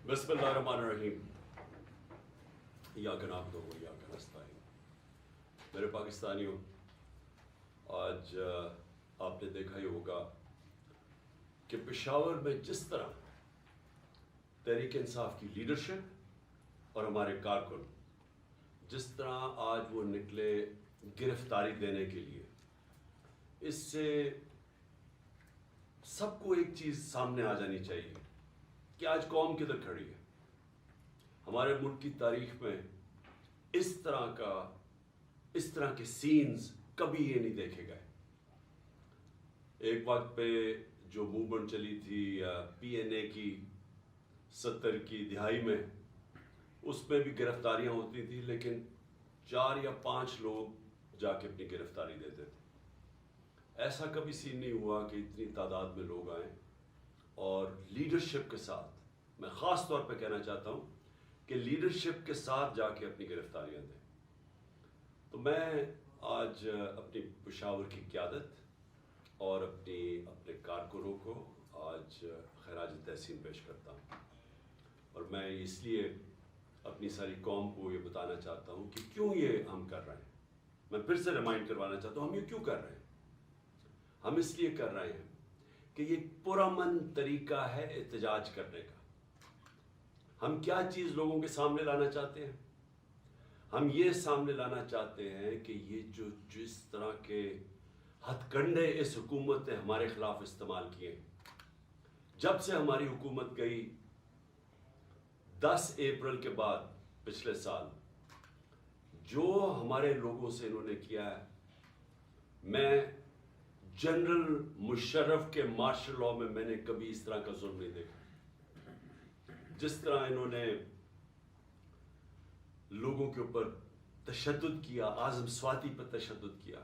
बिस्मिल्लाहिर्रहमानिर्रहीम। इय्याका नअबुदु व इय्याका नस्तईन। मेरे पाकिस्तानियों, आज आपने देखा ही होगा कि पेशावर में जिस तरह तहरीक इंसाफ की लीडरशिप और हमारे कारकुन जिस तरह आज वो निकले गिरफ्तारी देने के लिए, इससे सबको एक चीज़ सामने आ जानी चाहिए कि आज कौम किधर खड़ी है। हमारे मुल्क की तारीख में इस तरह के सीन्स कभी ये नहीं देखे गए। एक वक्त पे जो मूवमेंट चली थी PNA की 70 की दिहाई में, उसमें भी गिरफ्तारियां होती थी, लेकिन 4 या 5 लोग जाके अपनी गिरफ्तारी देते थे। ऐसा कभी सीन नहीं हुआ कि इतनी तादाद में लोग आए और लीडरशिप के साथ, मैं ख़ास तौर पे कहना चाहता हूँ कि लीडरशिप के साथ जाके अपनी गिरफ्तारियां दें। तो मैं आज अपनी पेशावर की क़यादत और अपने कारकुनों को आज खराज तहसीन पेश करता हूँ। और मैं इसलिए अपनी सारी कौम को ये बताना चाहता हूँ कि क्यों ये हम कर रहे हैं। मैं फिर से रिमाइंड करवाना चाहता हूँ हम ये क्यों कर रहे हैं। हम इसलिए कर रहे हैं कि ये पुरअमन तरीका है एहतजाज करने का। हम क्या चीज़ लोगों के सामने लाना चाहते हैं? हम ये सामने लाना चाहते हैं कि ये जो जिस तरह के हथकंडे इस हुकूमत ने हमारे खिलाफ इस्तेमाल किए, जब से हमारी हुकूमत गई 10 अप्रैल के बाद पिछले साल, जो हमारे लोगों से इन्होंने किया है, मैं जनरल मुशर्रफ के मार्शल लॉ में मैंने कभी इस तरह का जुल्म नहीं देखा। जिस तरह इन्होंने लोगों के ऊपर तशद्दुद किया, आज़म स्वाति पर तशद्दुद किया,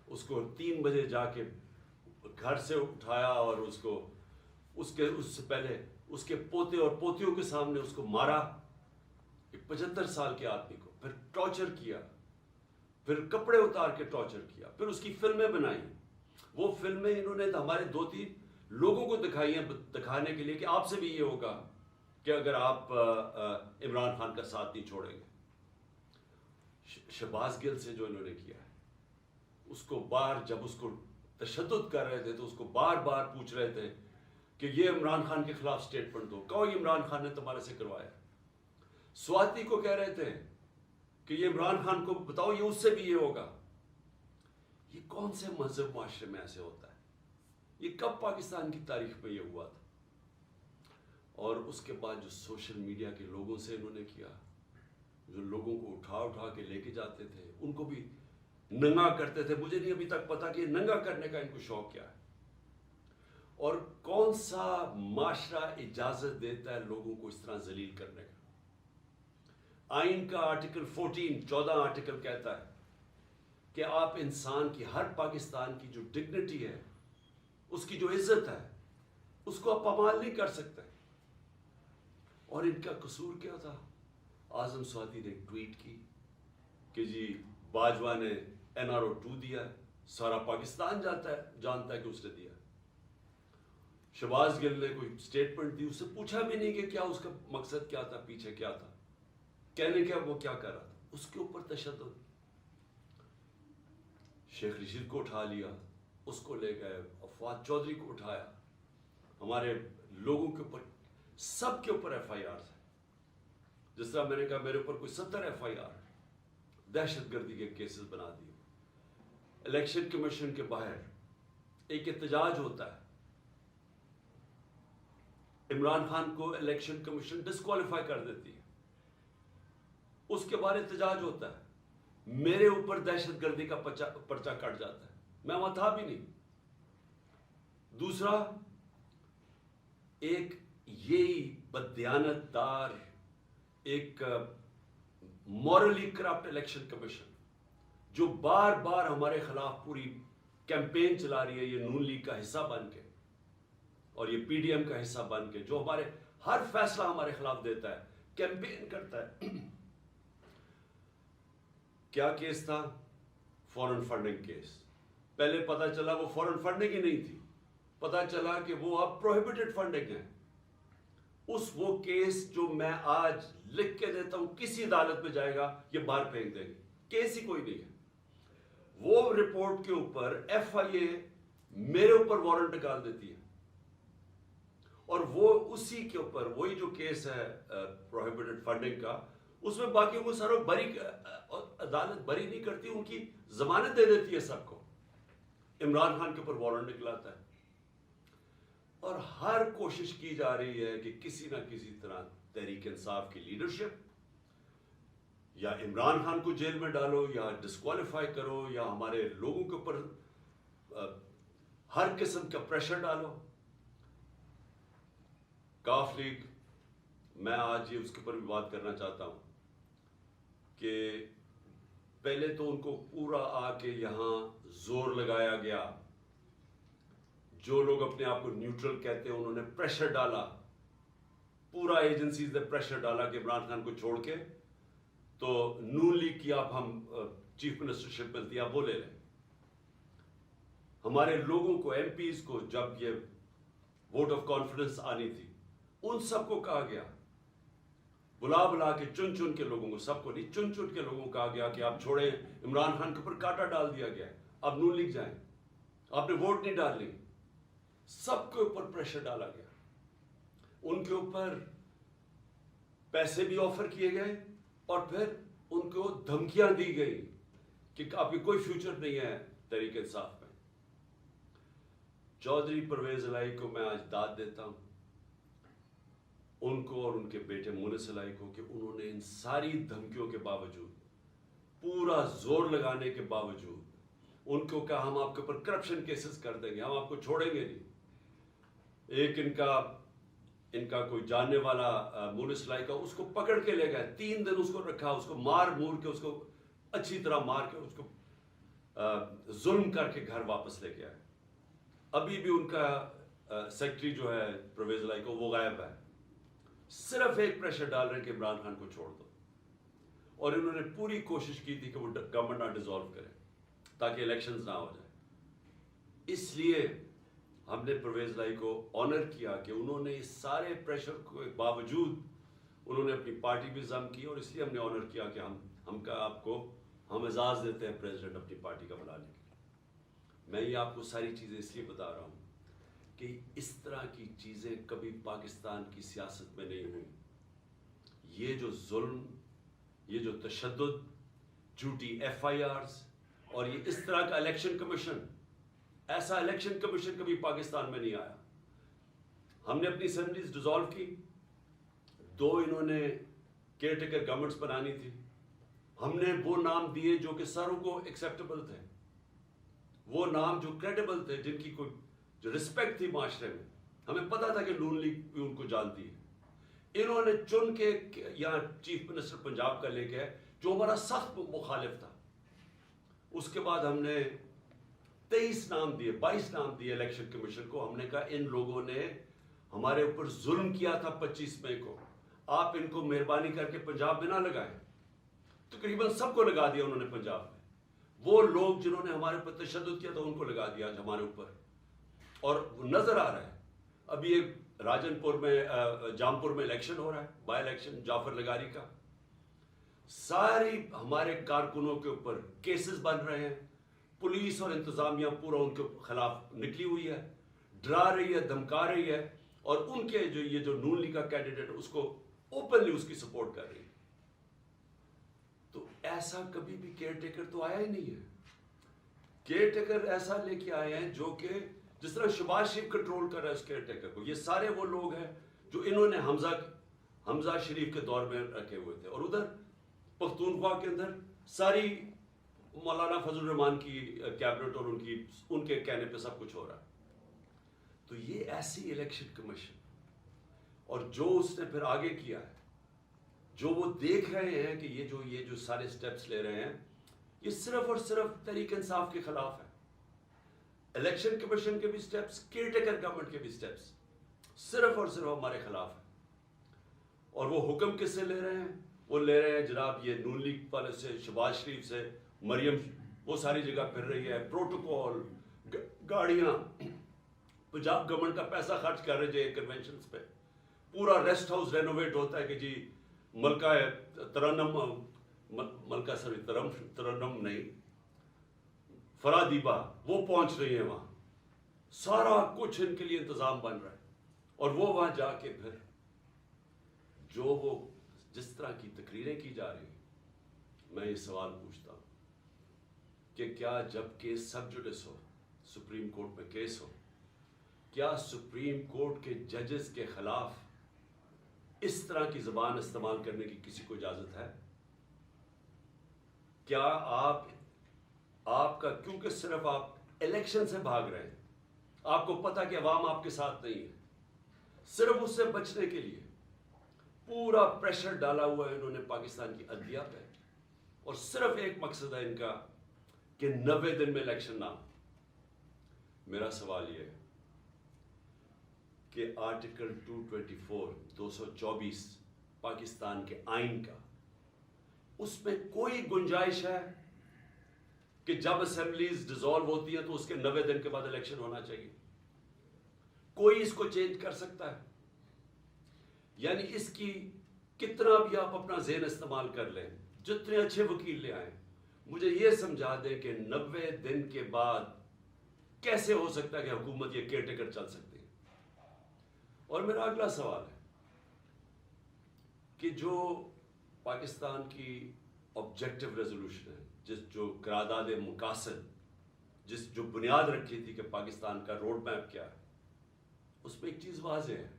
उसको 3 बजे जाके घर से उठाया और उससे पहले उसके पोते और पोतियों के सामने उसको मारा, एक 75 साल के आदमी को, फिर टॉर्चर किया, फिर कपड़े उतार के टॉर्चर किया, फिर उसकी फिल्में बनाई। वो फिल्में इन्होंने हमारे 2-3 लोगों को दिखाई हैं, दिखाने के लिए कि आपसे भी ये होगा कि अगर आप इमरान खान का साथ नहीं छोड़ेंगे। शहबाज गिल से जो इन्होंने किया है, उसको जब उसको तशद्दुद कर रहे थे तो उसको बार बार पूछ रहे थे कि ये इमरान खान के खिलाफ स्टेटमेंट दो, कहो इमरान खान ने तुम्हारे से करवाया। स्वाति को कह रहे थे कि ये इमरान खान को बताओ, ये उससे भी ये होगा। ये कौन से मजहब माशरे में ऐसे होता है? ये कब पाकिस्तान की तारीख में ये हुआ था? और उसके बाद जो सोशल मीडिया के लोगों से इन्होंने किया, जो लोगों को उठा के लेके जाते थे, उनको भी नंगा करते थे। मुझे नहीं अभी तक पता कि नंगा करने का इनको शौक क्या है और कौन सा माशरा इजाजत देता है लोगों को इस तरह जलील करने का। आइन का आर्टिकल 14 आर्टिकल कहता है कि आप इंसान की, हर पाकिस्तान की जो डिग्निटी है, उसकी जो इज्जत है, उसको आप पामाल नहीं कर सकते। और इनका कसूर क्या था? आज़म स्वाति ने ट्वीट की कि जी बाजवा ने NRO 2 दिया है, सारा पाकिस्तान जानता है कि उसने दिया। शहबाज गिल ने कोई स्टेटमेंट दी, उससे पूछा भी नहीं कि क्या उसका मकसद क्या था, पीछे क्या था, कहने क्या वो क्या कर रहा था। उसके ऊपर तशद्दुद। शेख रशीद को उठा लिया, उसको ले गए, अफवाद चौधरी को उठाया, हमारे लोगों के ऊपर, सब के ऊपर FIR है। जिस तरह मैंने कहा मेरे ऊपर कोई 70 FIR, दहशतगर्दी के केसेस बना दिए। इलेक्शन कमीशन के बाहर एक एहतजाज होता है, इमरान खान को इलेक्शन कमीशन डिस्क्वालीफाई कर देती है, उसके बाद एहतजाज होता है, मेरे ऊपर दहशतगर्दी का पर्चा कट जाता है, मैं वहां था भी नहीं। दूसरा, एक यही बददियानतदार, एक मॉरली करप्ट इलेक्शन कमीशन जो बार बार हमारे खिलाफ पूरी कैंपेन चला रही है, ये नून लीग का हिस्सा बन के और ये PDM का हिस्सा बन के, जो हमारे हर फैसला हमारे खिलाफ देता है, कैंपेन करता है। क्या केस था? Foreign funding case. पहले पता चला वो फॉरेन फंडिंग ही नहीं थी, पता चला कि वो अब प्रोहिबिटेड फंडिंग है। उस वो केस जो मैं आज लिख के देता हूं किसी अदालत में जाएगा, ये बाहर फेंक देंगे, केस ही कोई नहीं है। वो रिपोर्ट के ऊपर एफआईए मेरे ऊपर वारंट निकाल देती है, और वो उसी के ऊपर वही जो केस है प्रोहिबिटेड फंडिंग का, उसमें बाकी वो सारों बरी, अदालत बरी नहीं करती, उनकी जमानत दे देती है सबको। इमरान खान के ऊपर वारंट निकलाता है, और हर कोशिश की जा रही है कि किसी ना किसी तरह तहरीक इंसाफ की लीडरशिप या इमरान खान को जेल में डालो या डिस्क्वालीफाई करो या हमारे लोगों के ऊपर हर किस्म का प्रेशर डालो। काफ लीग, मैं आज ये उसके ऊपर भी बात करना चाहता हूं कि पहले तो उनको पूरा आके यहां जोर लगाया गया, जो लोग अपने आप को न्यूट्रल कहते हैं उन्होंने प्रेशर डाला, पूरा एजेंसीज ने प्रेशर डाला कि इमरान खान को छोड़ के तो नून लीग की आप हम चीफ मिनिस्टरशिप मिलती है, आप वो ले लें। हमारे लोगों को, एमपीज को, जब ये वोट ऑफ कॉन्फिडेंस आनी थी, उन सबको कहा गया, बुला बुला के चुन चुन के लोगों को, सबको नहीं, चुन चुन के लोगों को कहा गया कि आप छोड़ें, इमरान खान के ऊपर कांटा डाल दिया गया, अब नून लीग जाएं, आपने वोट नहीं डालनी, सबके ऊपर प्रेशर डाला गया। उनके ऊपर पैसे भी ऑफर किए गए और फिर उनको धमकियां दी गई कि आपकी कोई फ्यूचर नहीं है तहरीक इंसाफ में। चौधरी परवेज इलाही को मैं आज दाद देता हूं, उनको और उनके बेटे मुनिस इलाही को, कि उन्होंने इन सारी धमकियों के बावजूद, पूरा जोर लगाने के बावजूद, उनको कहा हम आपके ऊपर करप्शन केसेस कर देंगे, हम आपको छोड़ेंगे नहीं। एक इनका कोई जानने वाला मुनिस इलाही का, उसको पकड़ के ले गए, 3 दिन उसको रखा, उसको मार मूर के, उसको अच्छी तरह मार के, उसको जुल्म करके घर वापस लेके आए। अभी भी उनका सेक्रेटरी जो है परवेज इलाही को, वो गायब है। सिर्फ एक प्रेशर डाल रहे हैं कि इमरान खान को छोड़ दो, और इन्होंने पूरी कोशिश की थी कि वो गवर्नमेंट ना डिसॉल्व करें ताकि इलेक्शंस ना हो जाए। इसलिए हमने परवेज इलाही को ऑनर किया कि उन्होंने इस सारे प्रेशर के बावजूद उन्होंने अपनी पार्टी भी जम की, और इसलिए हमने ऑनर किया कि हम एजाज देते हैं प्रेसिडेंट अपनी पार्टी का बनाने के लिए। मैं ये आपको सारी चीजें इसलिए बता रहा हूं कि इस तरह की चीजें कभी पाकिस्तान की सियासत में नहीं हुई। ये जो जुल्म, ये जो तशद्दुद, झूठी FIRs, और ये इस तरह का इलेक्शन कमीशन, ऐसा इलेक्शन कमीशन कभी पाकिस्तान में नहीं आया। हमने अपनी असेंबलीज डिसॉल्व की, 2 इन्होंने केयरटेकर गवर्नमेंट्स बनानी थी, हमने वो नाम दिए जो कि सारों को एक्सेप्टेबल थे, वो नाम जो क्रेडिबल थे, जिनकी कोई जो रिस्पेक्ट थी माशरे में। हमें पता था कि नून लीग भी उनको जानती है। इन्होंने चुन के यहाँ चीफ मिनिस्टर पंजाब का लेके आए, जो हमारा सख्त मुखालिफ था। उसके बाद हमने 23 नाम दिए, 22 नाम दिए इलेक्शन कमीशन को। हमने कहा इन लोगों ने हमारे ऊपर जुल्म किया था 25 मई को, आप इनको मेहरबानी करके पंजाब में ना लगाएं। तकरीबन सबको लगा दिया उन्होंने पंजाब में। वो लोग जिन्होंने हमारे ऊपर तशद्दुद किया था उनको लगा दिया आज हमारे ऊपर, और नजर आ रहा है। अभी एक राजनपुर में, जामपुर में इलेक्शन हो रहा है, बाय इलेक्शन जाफर लगारी का। सारी हमारे कारकुनों के ऊपर केसेस बन रहे हैं, पुलिस और इंतजामिया पूरा उनके खिलाफ निकली हुई है, डरा रही है, धमका रही है, और उनके ये जो नून लीग का कैंडिडेट उसको ओपनली उसकी सपोर्ट कर रही है। तो ऐसा कभी भी केयरटेकर तो आया ही नहीं है। केयरटेकर ऐसा लेके आए हैं जो कि जिस तरह शहबाज शरीफ कंट्रोल कर रहा है उस केयरटेकर को। ये सारे वो लोग हैं जो इन्होंने हमजा शरीफ के दौर में रखे हुए थे, और उधर पख्तूनख्वा के अंदर सारी मौलाना फजल रहमान की कैबिनेट और उनके कहने पे सब कुछ हो रहा है। तो ये ऐसी इलेक्शन कमीशन, और जो उसने फिर आगे किया है, जो वो देख रहे हैं कि ये जो सारे स्टेप्स ले रहे हैं, ये सिर्फ और सिर्फ तहरीक इंसाफ के खिलाफ है। इलेक्शन कमीशन के भी स्टेप्स, केयरटेकर गवर्नमेंट के भी स्टेप्स सिर्फ और सिर्फ हमारे खिलाफ है। और वो हुक्म किससे ले रहे हैं? वो ले रहे हैं जनाब ये नून लीग वाले से, शहबाज शरीफ से, मरियम वो सारी जगह फिर रही है, प्रोटोकॉल, गाड़ियां, पंजाब गवर्नमेंट का पैसा खर्च कर रहे हैं कन्वेंशन पे, पूरा रेस्ट हाउस रेनोवेट होता है कि जी मलका तरन्नम मलका सॉरी तरन्नम नहीं फरादीबा वो पहुंच रही है वहां, सारा कुछ इनके लिए इंतजाम बन रहा है। और वो वहां जाके फिर जो वो जिस तरह की तकरीरें की जा रही हैं, मैं ये सवाल पूछता हूं कि क्या जब केस सब जुडिस हो, सुप्रीम कोर्ट में केस हो, क्या सुप्रीम कोर्ट के जजेस के खिलाफ इस तरह की जबान इस्तेमाल करने की किसी को इजाजत है? क्या आपका क्योंकि सिर्फ आप इलेक्शन से भाग रहे हैं, आपको पता कि अवाम आपके साथ नहीं है, सिर्फ उससे बचने के लिए पूरा प्रेशर डाला हुआ है इन्होंने पाकिस्तान की अदलिया पे, और सिर्फ एक मकसद है इनका कि 90 दिन में इलेक्शन ना। मेरा सवाल यह है कि आर्टिकल 224 पाकिस्तान के आइन का, उसमें कोई गुंजाइश है कि जब असेंबलीज डिसॉल्व होती हैं तो उसके 90 दिन के बाद इलेक्शन होना चाहिए? कोई इसको चेंज कर सकता है? यानी इसकी कितना भी आप अपना ज़हन इस्तेमाल कर लें, जितने अच्छे वकील ले आए, मुझे ये समझा दें कि 90 दिन के बाद कैसे हो सकता है कि हुकूमत ये केयरटेकर चल सकती है। और मेरा अगला सवाल है कि जो पाकिस्तान की ऑब्जेक्टिव रेजोल्यूशन है, जो करारदाद मुकासद, जो बुनियाद रखी थी कि पाकिस्तान का रोड मैप क्या है, उसमें एक चीज वाज़ेह है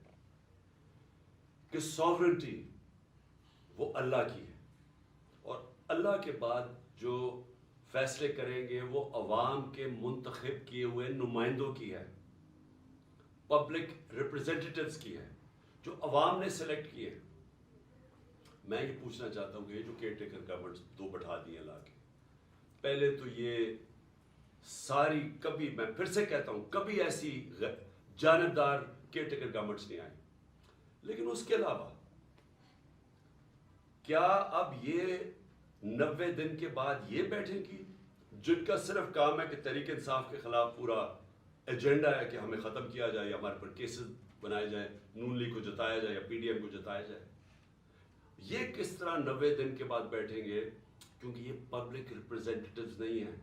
कि सॉवरेनिटी वो अल्लाह की है, और अल्लाह के बाद जो फैसले करेंगे वो अवाम के मुंतखब किए हुए नुमाइंदों की है, पब्लिक रिप्रेजेंटेटिव्स की है, जो अवाम ने सेलेक्ट किए। मैं ये पूछना चाहता हूँ कि ये जो केयरटेकर गवर्नमेंट्स दो बैठा दिए ला के, पहले तो ये सारी, कभी मैं फिर से कहता हूँ, कभी ऐसी जानबदार केयरटेकर गवर्नमेंट्स नहीं आई, लेकिन उसके अलावा क्या अब ये 90 दिन के बाद ये बैठेंगी जिनका सिर्फ काम है कि तहरीक इंसाफ के खिलाफ पूरा एजेंडा है कि हमें खत्म किया जाए, हमारे पर केसेस बनाए जाए, नून लीग को जताया जाए या पीडीएम को जताया जाए? ये किस तरह 90 दिन के बाद बैठेंगे? क्योंकि ये पब्लिक रिप्रेजेंटेटिव्स नहीं है,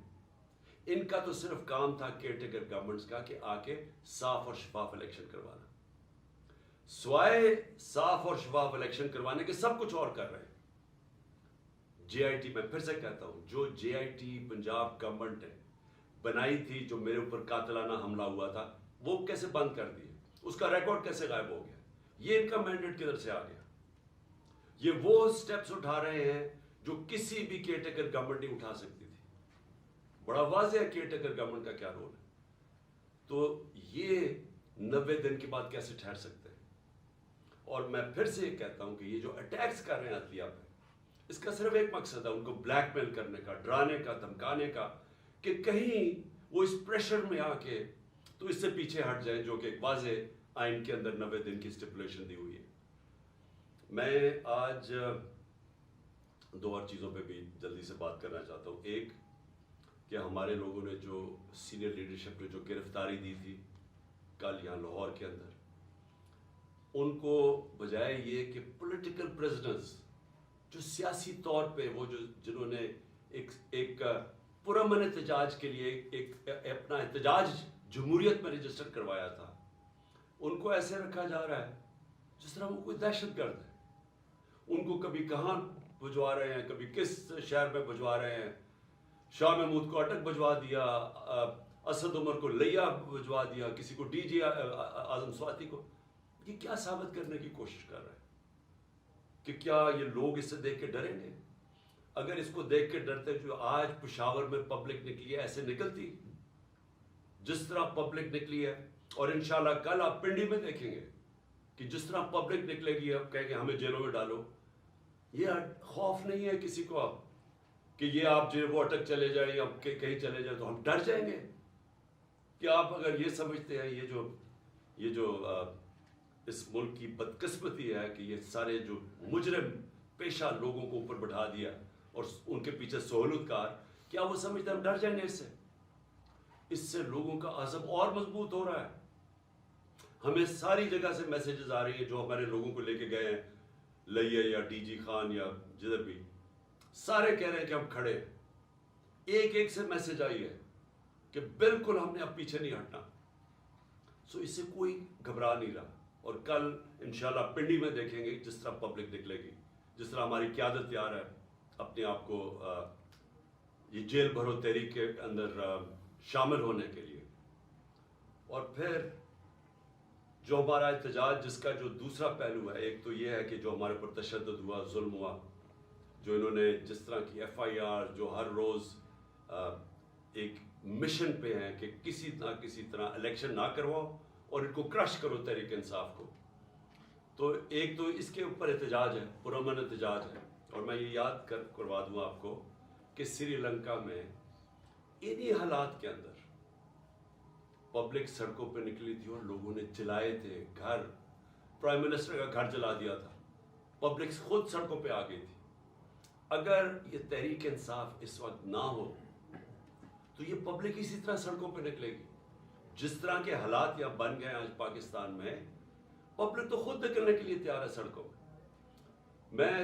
इनका तो सिर्फ काम था केयरटेकर गवर्नमेंट्स का कि आके साफ और शफाफ इलेक्शन करवाना, स्वाय साफ और शफाफ इलेक्शन करवाने के सब कुछ और कर रहे हैं। जेआईटी, मैं फिर से कहता हूं, जो जेआईटी पंजाब गवर्नमेंट ने बनाई थी, जो मेरे ऊपर कातिलाना हमला हुआ था, वो कैसे बंद कर दिए, उसका रिकॉर्ड कैसे गायब हो गया? ये इनका मैंडेट किधर से आ गया? ये वो स्टेप्स उठा रहे हैं जो किसी भी केयरटेकर गवर्नमेंट नहीं उठा सकती थी। बड़ा वाज़ेह है केयरटेकर गवर्नमेंट का क्या रोल है। तो ये 90 दिन के बाद कैसे ठहर सकते हैं? और मैं फिर से कहता हूं कि ये जो अटैक्स कर रहे हैं अदलिया पे, इसका सिर्फ एक मकसद है, उनको ब्लैकमेल करने का, डराने का, धमकाने का, कि कहीं वो इस प्रेशर में आके तो इससे पीछे हट जाए, जो कि एक वाज़ेह आइन के अंदर 90 दिन की स्टिपुलेशन दी हुई है। मैं आज दो और चीज़ों पे भी जल्दी से बात करना चाहता हूँ। एक, कि हमारे लोगों ने जो सीनियर लीडरशिप ने जो गिरफ्तारी दी थी कल यहाँ लाहौर के अंदर, उनको बजाय ये कि पॉलिटिकल प्रिजनर्स, जो सियासी तौर पे वो जो जिन्होंने एक पुरअमन एहतजाज के लिए एक अपना एहतजाज जमहूरियत में रजिस्टर करवाया था, उनको ऐसे रखा जा रहा है जिस तरह वो कोई दहशतगर्द है। उनको कभी कहाँ भिजवा रहे हैं, कभी किस शहर में भिजवा रहे हैं, शाह महमूद को अटक भिजवा दिया, असद उमर को लिया भिजवा दिया, किसी को डीजी आजम स्वाति को। ये क्या साबित करने की कोशिश कर रहे हैं कि क्या ये लोग इससे देख के डरेंगे? अगर इसको देख के डरते, जो आज पेशावर में पब्लिक निकली है, ऐसे निकलती जिस तरह पब्लिक निकली है। और इंशाल्लाह कल आप पिंडी में देखेंगे कि जिस तरह पब्लिक निकलेगी, अब कहेंगे हमें जेलों में डालो। ये खौफ नहीं है किसी को अब कि ये आप जो वो अटक चले जाए या कहीं चले जाए तो हम डर जाएंगे। कि आप अगर ये समझते हैं ये जो इस मुल्क की बदकिस्मती है कि ये सारे जो मुजरिम पेशा लोगों को ऊपर बैठा दिया और उनके पीछे सहूलतकार, क्या वो समझते हम डर जाएंगे इससे? इससे लोगों का अज़म और मजबूत हो रहा है। हमें सारी जगह से मैसेजेस आ रही है, जो हमारे लोगों को लेके गए हैं, लइया या डीजी खान या जिधर भी, सारे कह रहे हैं कि हम खड़े हैं। एक एक से मैसेज आई है कि बिल्कुल हमने अब पीछे नहीं हटना। सो इससे कोई घबरा नहीं रहा। और कल इंशाल्लाह पिंडी में देखेंगे जिस तरह पब्लिक निकलेगी, जिस तरह हमारी क़यादत तैयार है अपने आप को ये जेल भरो तहरीक के अंदर शामिल होने के लिए। और फिर जो हमारा एहतजाज, जिसका जो दूसरा पहलू है, एक तो ये है कि जो हमारे पर तशद्दुद हुआ, जुल्म हुआ, जो इन्होंने जिस तरह की FIR, जो हर रोज़ एक मिशन पे हैं कि किसी ना किसी तरह इलेक्शन ना करवाओ और इनको क्रश करो तहरीक इंसाफ को। तो एक तो इसके ऊपर एहतजाज है, पुरअमन एहतजाज है। और मैं ये याद करवा दूँ आपको कि श्रीलंका में इन्हीं हालात के अंदर पब्लिक सड़कों पे निकली थी और लोगों ने जलाए थे घर, प्राइम मिनिस्टर का घर जला दिया था, पब्लिक खुद सड़कों पे आ गई थी। अगर ये तहरीक इंसाफ इस वक्त ना हो तो ये पब्लिक इसी तरह सड़कों पे निकलेगी। जिस तरह के हालात यहाँ बन गए आज पाकिस्तान में, पब्लिक तो खुद निकलने के लिए तैयार है सड़कों में। मैं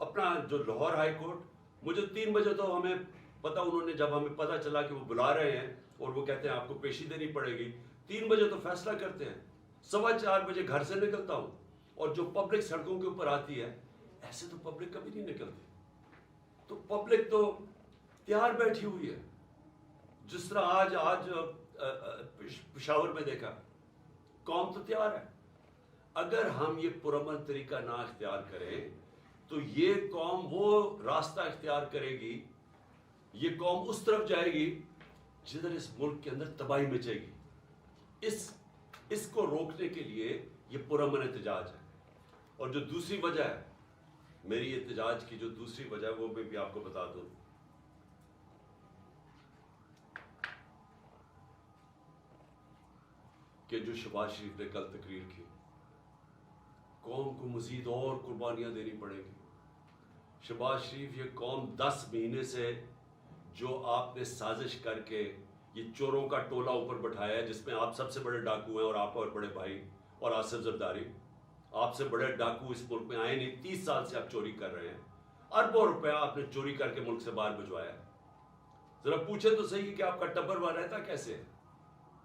अपना जो लाहौर हाई कोर्ट, मुझे 3 बजे तो हमें पता, उन्होंने जब हमें पता चला कि वो बुला रहे हैं और वो कहते हैं आपको पेशी देनी पड़ेगी, 3 बजे तो फैसला करते हैं, 4:15 बजे घर से निकलता हूँ। और जो पब्लिक सड़कों के ऊपर आती है, ऐसे तो पब्लिक कभी नहीं निकलती। तो पब्लिक तो तैयार बैठी हुई है। जिस तरह आज पेशावर में देखा, कौम तो तैयार है। अगर हम ये पुरअमन तरीका ना इख्तियार करें तो ये कौम वो रास्ता इख्तियार करेगी, ये कौम उस तरफ जाएगी जिधर इस मुल्क के अंदर तबाही मचेगी। इसको रोकने के लिए ये पुरअमन एहतजाज है। और जो दूसरी वजह है, मेरी एहतजाज की जो दूसरी वजह है, वो मैं भी आपको बता दूं कि जो शहबाज शरीफ ने कल तकरीर की, कौम को मजीद और कुर्बानियां देनी पड़ेगी। शहबाज शरीफ, ये कौम 10 महीने से जो आपने साजिश करके ये चोरों का टोला ऊपर बैठाया है, जिसमें आप सबसे बड़े डाकू हैं और आप और बड़े भाई और आसिफ जरदारी, आपसे बड़े डाकू इस मुल्क में आए नहीं। 30 साल से आप चोरी कर रहे हैं, अरबों रुपया आपने चोरी करके मुल्क से बाहर भिजवाया है। जरा पूछे तो सही कि आपका टब्बरवा रहता कैसे है?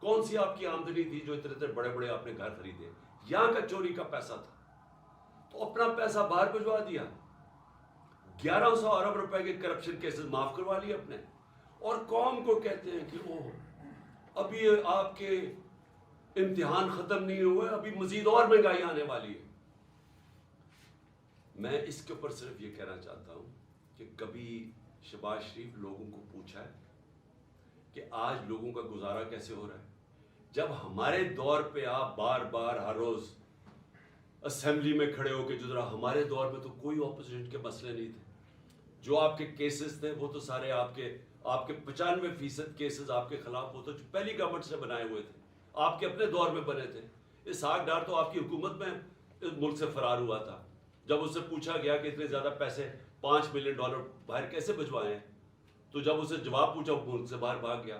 कौन सी आपकी आमदनी थी जो इतने इतने बड़े बड़े आपने घर खरीदे? यहां का चोरी का पैसा था, तो अपना पैसा बाहर भिजवा दिया। 1100 अरब रुपए के करप्शन केसेस माफ करवा लिए अपने। और कौम को कहते हैं कि ओह अभी आपके इम्तिहान खत्म नहीं हुए, अभी मजीद और महंगाई आने वाली है। मैं इसके ऊपर सिर्फ ये कहना चाहता हूं कि कभी शहबाज शरीफ लोगों को पूछा है कि आज लोगों का गुजारा कैसे हो रहा है? जब हमारे दौर पे आप बार बार हर रोज असेंबली में खड़े होकर, जो जरा हमारे दौर में तो कोई ऑपोजिशन के मसले नहीं थे। जो आपके केसेस थे वो तो सारे आपके 95% केसेस आपके खिलाफ, वो तो पहली गवर्नमेंट से बनाए हुए थे, आपके अपने दौर में बने थे। इसहाक डार तो आपकी हुकूमत में मुल्क से फरार हुआ था। जब उससे पूछा गया कि इतने ज्यादा पैसे $5 मिलियन बाहर कैसे भिजवाए हैं, तो जब उसे जवाब पूछा वो मुल्क से बाहर भाग गया।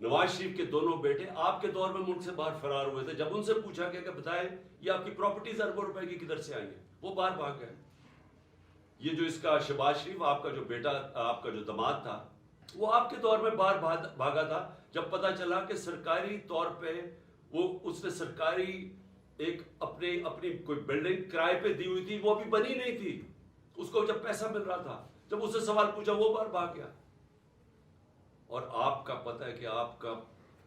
नवाज शरीफ के दोनों बेटे आपके दौर में मुल्क से बाहर फरार हुए थे। जब उनसे पूछा गया कि बताएं ये आपकी प्रॉपर्टीज अरबों रुपए की किधर से आई हैं, वो बाहर भाग गए। ये जो इसका शहबाज शरीफ, आपका जो बेटा, आपका जो दामाद था, वो आपके दौर में बाहर भागा था जब पता चला कि सरकारी तौर पे वो उसने सरकारी एक अपनी कोई बिल्डिंग किराए पे दी हुई थी, वो अभी बनी नहीं थी, उसको जब पैसा मिल रहा था, जब उससे सवाल पूछा वो बाहर भाग गया। और आपका पता है कि आपका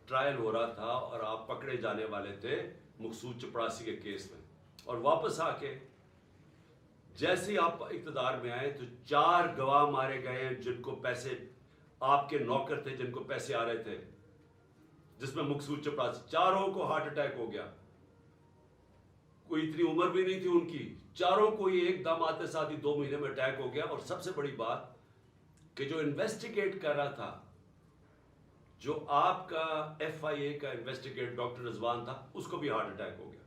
ट्रायल हो रहा था और आप पकड़े जाने वाले थे मकसूद चपरासी के केस में, और वापस आके जैसे ही आप इक़्तिदार में आए तो 4 गवाह मारे गए हैं जिनको पैसे, आपके नौकर थे जिनको पैसे आ रहे थे, जिसमें मकसूद चपरासी, चारों को हार्ट अटैक हो गया। कोई इतनी उम्र भी नहीं थी उनकी, चारों को ही एकदम आते साथ ही 2 महीने में अटैक हो गया। और सबसे बड़ी बात कि जो इन्वेस्टिगेट कर रहा था, जो आपका FIA का इन्वेस्टिगेट डॉक्टर रिजवान था, उसको भी हार्ट अटैक हो गया।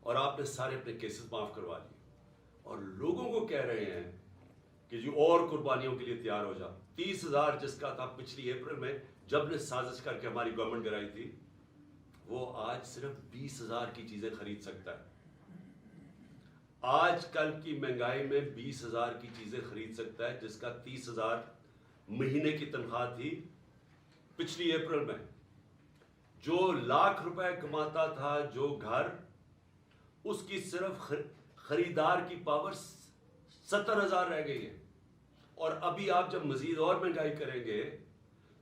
और आपने सारे अपने केसेस माफ करवा लिए और लोगों को कह रहे हैं कि जो और कुर्बानियों के लिए तैयार हो जाओ। 30,000 जिसका था पिछली अप्रैल में जब ने साजिश करके हमारी गवर्नमेंट गिराई थी, वो आज सिर्फ 20,000 की चीजें खरीद सकता है। आजकल की महंगाई में 20,000 की चीजें खरीद सकता है, जिसका 30,000 महीने की तनख्वाह थी पिछली अप्रैल में। जो लाख रुपए कमाता था जो घर, उसकी सिर्फ खरीदार की पावर 70,000 रह गई है। और अभी आप जब मजीद और महंगाई करेंगे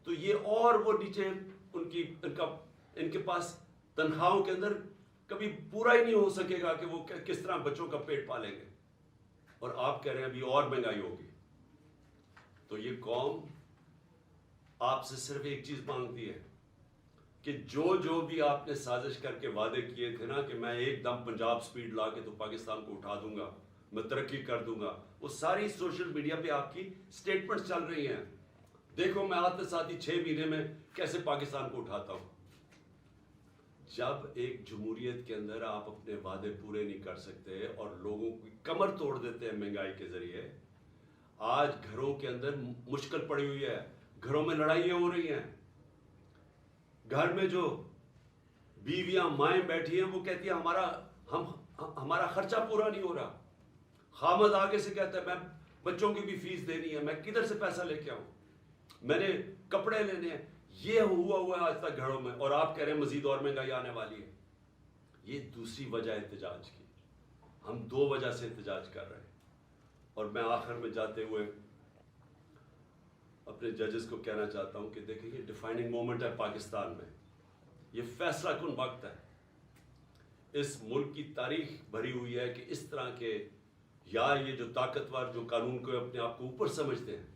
तो ये और वो नीचे इनके पास तनख्वाहों के अंदर कभी पूरा ही नहीं हो सकेगा कि वो किस तरह बच्चों का पेट पालेंगे। और आप कह रहे हैं अभी और महंगाई होगी। तो ये कौम आपसे सिर्फ एक चीज मांगती है कि जो भी आपने साजिश करके वादे किए थे ना कि मैं एकदम पंजाब स्पीड ला के तो पाकिस्तान को उठा दूंगा, मैं तरक्की कर दूंगा, वो सारी सोशल मीडिया पे आपकी स्टेटमेंट्स चल रही हैं। देखो मैं आते साथ ही 6 महीने में कैसे पाकिस्तान को उठाता हूं। जब एक जमहूरियत के अंदर आप अपने वादे पूरे नहीं कर सकते और लोगों की कमर तोड़ देते हैं महंगाई के जरिए, आज घरों के अंदर मुश्किल पड़ी हुई है, घरों में लड़ाइयां हो रही हैं। घर में जो बीवियां माएं बैठी हैं वो कहती है हमारा खर्चा पूरा नहीं हो रहा। खामद आगे से कहता है मैं बच्चों की भी फीस देनी है, मैं किधर से पैसा लेके आऊं, मैंने कपड़े लेने हैं। ये हुआ आज तक घरों में, और आप कह रहे हैं मजीद और महंगाई आने वाली है। ये दूसरी वजह एहतजाज की। हम 2 वजह से एहतजाज कर रहे हैं। और मैं आखिर में जाते हुए अपने जजेस को कहना चाहता हूं कि देखिए ये डिफाइनिंग मोमेंट है पाकिस्तान में, ये फैसला कुन वक्त है। इस मुल्क की तारीख भरी हुई है कि इस तरह के या ये जो ताकतवर जो कानून को अपने आप को ऊपर समझते हैं,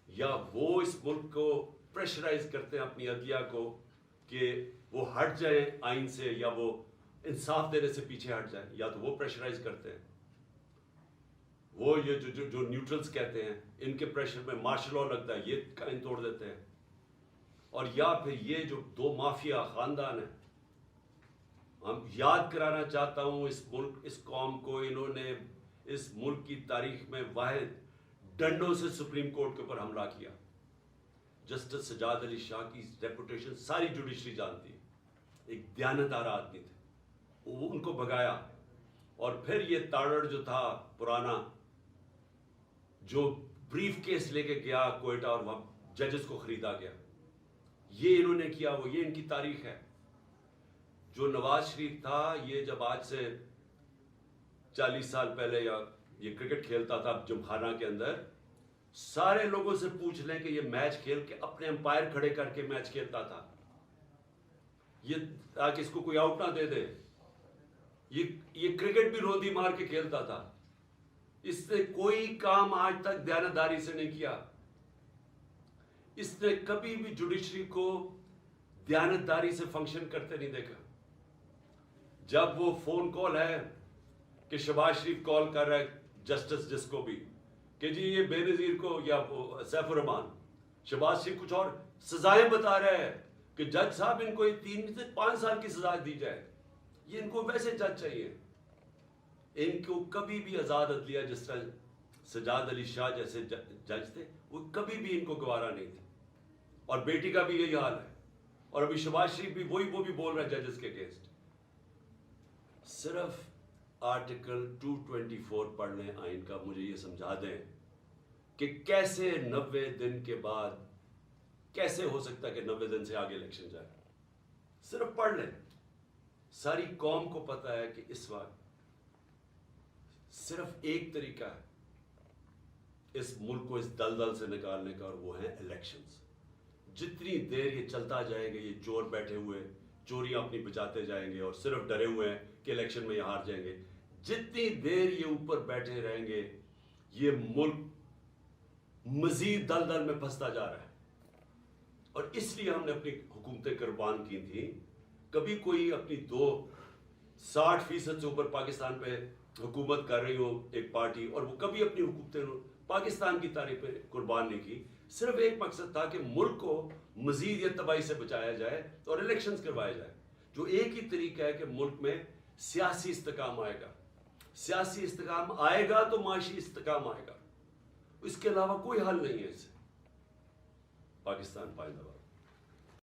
या वो इस मुल्क को प्रेशराइज करते हैं अपनी अदलिया को कि वो हट जाए आइन से, या वो इंसाफ देने से पीछे हट जाए, या तो वो प्रेशराइज करते हैं। वो ये जो न्यूट्रल्स कहते हैं, इनके प्रेशर में मार्शल लॉ लगता है, ये कायन तोड़ देते हैं। और या फिर ये जो 2 माफिया खानदान है, हम याद कराना चाहता हूं इस मुल्क, इस कौम को, इन्होंने इस मुल्क की तारीख में वाहिद डंडों से सुप्रीम कोर्ट के ऊपर हमला किया। जस्टिस सजाद अली शाह की रेपुटेशन सारी जुडिशरी जानती है। एक दयानतदार आदमी थे, वो उनको भगाया। और फिर ये ताड़ड़ जो था पुराना, जो ब्रीफ केस लेके गया कोयटा और वहां जजेस को खरीदा गया, ये इन्होंने किया। वो ये इनकी तारीख है। जो नवाज शरीफ था, ये जब आज से 40 साल पहले या ये क्रिकेट खेलता था जिमखाना के अंदर, सारे लोगों से पूछ लें कि ये मैच खेल के अपने अंपायर खड़े करके मैच खेलता था, ये ताकि इसको कोई आउट ना दे दे। ये क्रिकेट भी रोंदी मार के खेलता था। इसने कोई काम आज तक दयानतदारी से नहीं किया। इसने कभी भी जुडिशरी को दयानतदारी से फंक्शन करते नहीं देखा। जब वो फोन कॉल है कि शहबाज शरीफ कॉल कर रहा है जस्टिस जिसको भी कि जी ये बेनजीर को या सैफुर रहमान, शहबाज शरीफ कुछ और सजाएं बता रहे हैं कि जज साहब इनको 3 से 5 साल की सजा दी जाए। ये इनको वैसे जज चाहिए। इनको कभी भी आजाद अदलिया, जिस तरह सजाद अली शाह जैसे जज थे, वो कभी भी इनको गवारा नहीं थे। और बेटी का भी यही हाल है। और अभी शहबाज शरीफ भी वो भी बोल रहा है जजेस के अगेंस्ट। सिर्फ आर्टिकल 224 पढ़ लें आइन का, मुझे ये समझा दें कि कैसे 90 दिन के बाद कैसे हो सकता है कि 90 दिन से आगे इलेक्शन जाए। सिर्फ पढ़ लें। सारी कौम को पता है कि इस वक्त सिर्फ एक तरीका है इस मुल्क को इस दलदल से निकालने का, और वो है इलेक्शंस। जितनी देर ये चलता जाएगा, ये चोर बैठे हुए चोरियां अपनी बचाते जाएंगे और सिर्फ डरे हुए हैं कि इलेक्शन में ये हार जाएंगे, जितनी देर ये ऊपर बैठे रहेंगे, ये मुल्क मजीद दलदल में फंसता जा रहा है। और इसलिए हमने अपनी हुकूमतें कुर्बान की थी। कभी कोई अपनी 60% से ऊपर पाकिस्तान पे हुकूमत कर रही हो एक पार्टी, और वो कभी अपनी हुकूमतें पाकिस्तान की तारीफ पे कुर्बान नहीं की। सिर्फ एक मकसद था कि मुल्क को मजीद ये तबाही से बचाया जाए और इलेक्शंस करवाए जाए। जो एक ही तरीका है कि मुल्क में सियासी इस्तेकाम आएगा। सियासी इस्तेकाम आएगा तो माशी इस्तेकाम आएगा। इसके अलावा कोई हल नहीं है इससे। पाकिस्तान पाइंदाबाद।